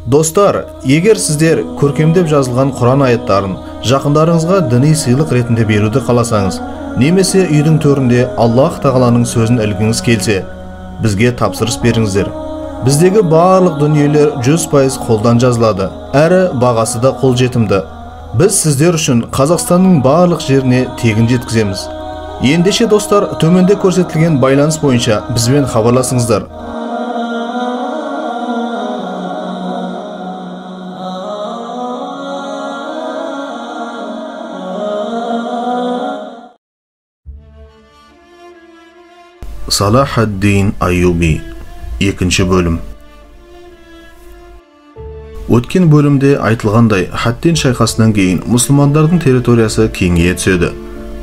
Достар, егер сіздер көркемдеп жазылған Құран аяттарын жақындарыңызға діни сыйлық ретінде беруді қаласаңыз, немесе үйдің төрінде Аллах тағаланың сөзін ілгіңіз келсе, бізге тапсырыс беріңіздер. Біздегі барлық дүниелер 100% қолдан жазылады, әрі бағасы да қолжетімді. Біз сіздер үшін Қазақстанның барлық жеріне тегін жеткіземіз. Ендеше достар, төменде көрсетілген байланыс бойынша бізбен хабарласыңыздар. Салах ад-Дин Айюби. Екінші бөлім. Өткен бөлімде айтылғандай, Хаттин шайқасынан кейін мұсылмандардың территориясы кеңейе түседі.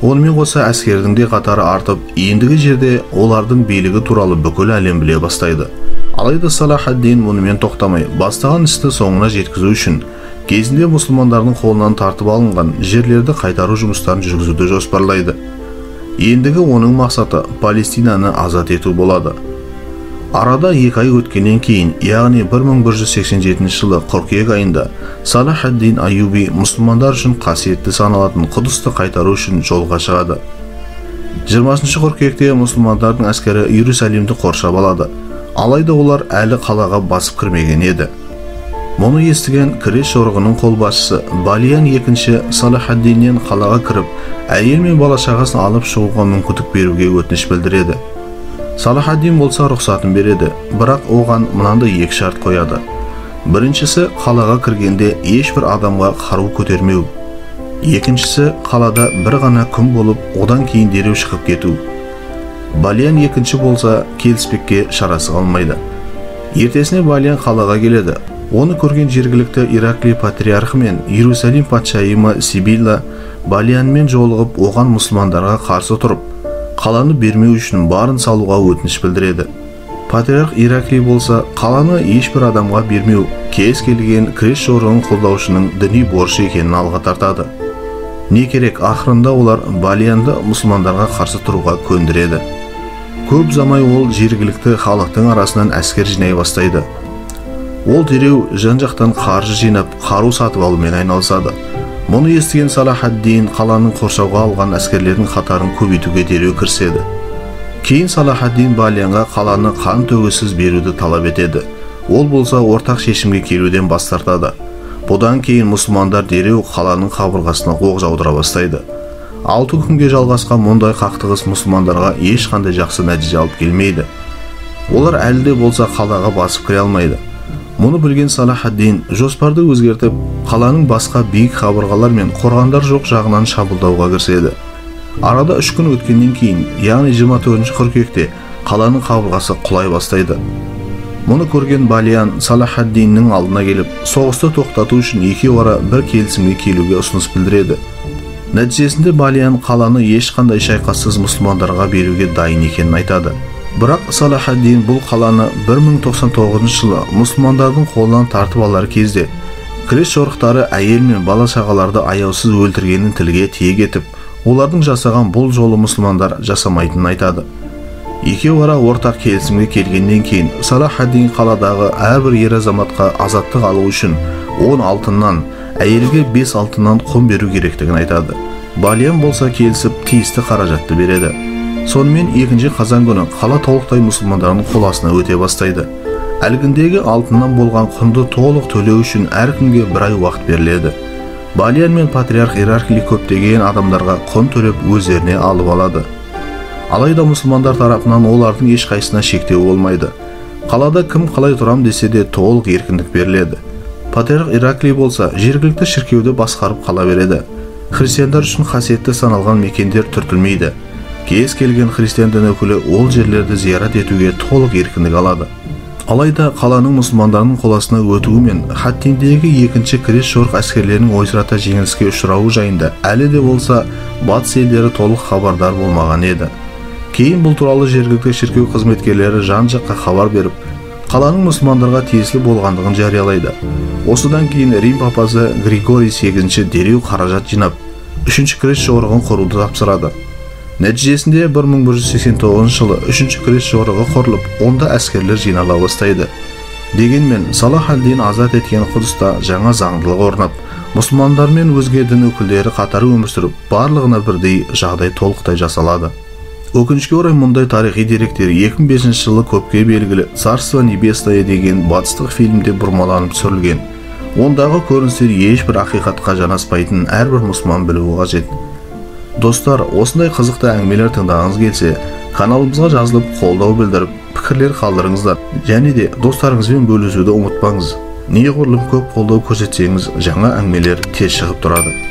Онымен қоса әскердің де қатары артып, ендігі жерде олардың билігі туралы бүкіл әлем біле бастайды. Алайда Салах ад-Дин мұнымен тоқтамай, бастаған істі соңына жеткізу үшін кезінде мұсылмандардың қолынан тартып алынған жерлерді қайтару жұмыстарын жүргізуді жоспарлайды. Ендігі оның мақсаты Палестинаны азат ету болады. Арада 2 ай өткеннен кейін, яғни 1187 жылы қыркүйек айында Салах ад-Дин Айюби мұсылмандар үшін қасиетті саналатын Құдысты қайтару үшін жолға шығады. 20 қыркүйекте мұсылмандардың әскері Иерусалимді қоршап алады. Алайда олар әлі қалаға басып кірмеген еді. Мұны естіген күрес жорығының қолбасшысы Балиян II Салах ад-Диннен қалаға кіріп, әйел мен бала шағасын алып шығуға мүмкіндік беруге өтініш білдіреді. Салах ад-Дин болса рұқсатын береді, бірақ оған мынандай 2 шарт қояды. Біріншісі, қалаға кіргенде ешбір адамға қару көтермеу. Екіншісі, қалада бір ғана күн болып, одан кейін дереу шығып кету. Балиян II болса келіспекке шарасы қалмайды. Ертесіне Балиян қалаға келеді. Оны көрген жергілікті Иракли патриархы мен Иерусалим патшайымы Сибилла Балиянмен жолығып, оған мұсылмандарға қарсы тұрып, қаланы бермеу үшін барын салуға өтініш білдіреді. Патриарх Иракли болса, қаланы ешбір адамға бермеу, кез келген күрес жорығын қолдаушының діни борышы екенін алға тартады. Не керек, ақырында олар Балиянды мұсылмандарға қарсы тұруға көндіреді. Көп замай ол жергілікті халықтың арасынан әскер жинай бастайды. Ол дереу жан-жақтан қаржы жинап, қару сатып алумен айналысады. Мұны естіген Салах ад-Дин қаланың қоршауға алған әскерлердің қатарын көбейтуге дереу кіріседі. Кейін Салах ад-Дин Балиянға қаланы қан төгісіз беруді талап етеді. Ол болса ортақ шешімге келуден бас тартады. Бұдан кейін мұсылмандар дереу қаланың қабырғасына оқ жаудыра бастайды. 6 күнге жалғасқан мұндай қақтығыс мұсылмандарға ешқандай жақсы нәтиже алып келмейді. Олар әлі де болса қалаға басып кіре алмайды. Мұны білген Салах ад-Дин жоспарды өзгертіп, қаланың басқа биік қабырғалар мен қорғандар жоқ жағынан шабуылдауға кіріседі. Арада 3 күн өткеннен кейін, яғни 24 қыркүйекте қаланың қабырғасы құлай бастайды. Мұны көрген Балиян Салах ад-Диннің алдына келіп, соғысты тоқтату үшін екеуара бір келісімге келуге ұсыныс білдіреді. Нәтижесінде Балиян қаланы ешқандай шайқассыз мұсылмандарға беруге дайын екенін айтады. Бірақ Салах ад-Дин бұл қаланы 1099 жылы мұсылмандардың қолынан тартып алар кезде күрес жорықтары әйел мен бала шағаларды аяусыз өлтіргенін тілге тиек етіп, олардың жасаған бұл жолы мұсылмандар жасамайтынын айтады. Екеуара ортақ келісімге келгеннен кейін Салах ад-Дин қаладағы әрбір ер азаматқа азаттық алу үшін 10 алтыннан, әйелге 5 алтыннан құн беру керектігін айтады. Балиян болса келісіп, тиісті қаражатты береді. Сонымен 2 қазан күні қала толықтай мұсылмандардың қол астына өте бастайды. Әлгіндегі алтыннан болған құнды толық төлеу үшін әркімге 1 ай уақыт беріледі. Балиян мен патриарх Иракли көптеген адамдарға құн төлеп өздеріне алып алады. Алайда мұсылмандар тарапынан олардың ешқайсысына шектеу болмайды. Қалада кім қалай тұрам десе де толық еркіндік беріледі. Патриарх Иракли болса жергілікті шіркеуді басқарып қала береді. Христиандар үшін қасиетті саналған мекендер түртілмейді. Кез келген христиан дін өкілі ол жерлерді зиярат етуге толық еркіндік алады. Алайда қаланың мұсылмандарының қоластына өтуі мен Хаттиндегі 2 күрес жорық әскерлерінің ойсырата жеңіліске ұшырауы жайында әлі де болса батыс елдері толық хабардар болмаған еді. Кейін бұл туралы жергілікті шіркеу қызметкерлері жан-жаққа хабар беріп, қаланың мұсылмандарға тиесілі болғандығын жариялайды. Осыдан кейін Рим папасы Григорий VIII дереу қаражат жинап, 3 күрес жорығын құруды тапсырады. Нәтижесінде 1189 жылы 3 күрес жорығы құрылып, онда әскерлер жинала бастайды. Дегенмен Салах ад-Дин азат еткен Құдыста жаңа заңдылық орнап, мұсылмандар мен өзге дін өкілдері қатары өмір сүріп, барлығына бірдей жағдай толықтай жасалады. Өкінішке орай мұндай тарихи деректер 2005 жылы көпке белгілі «Царство небесное» деген батыстық фильмде бұрмаланып түсірілген. Ондағы көріністер ешбір ақиқатқа жанаспайтын әрбір мұсылман білуі қажет. Достар, осындай қызықты әңгімелер тыңдағыңыз келсе, каналымызға жазылып, қолдау білдіріп, пікірлер қалдырыңыздар. Және де достарыңызбен бөлісуді ұмытпаңыз. Неғұрлым көп қолдау көрсетсеңіз, жаңа әңгімелер тез шығып тұрады.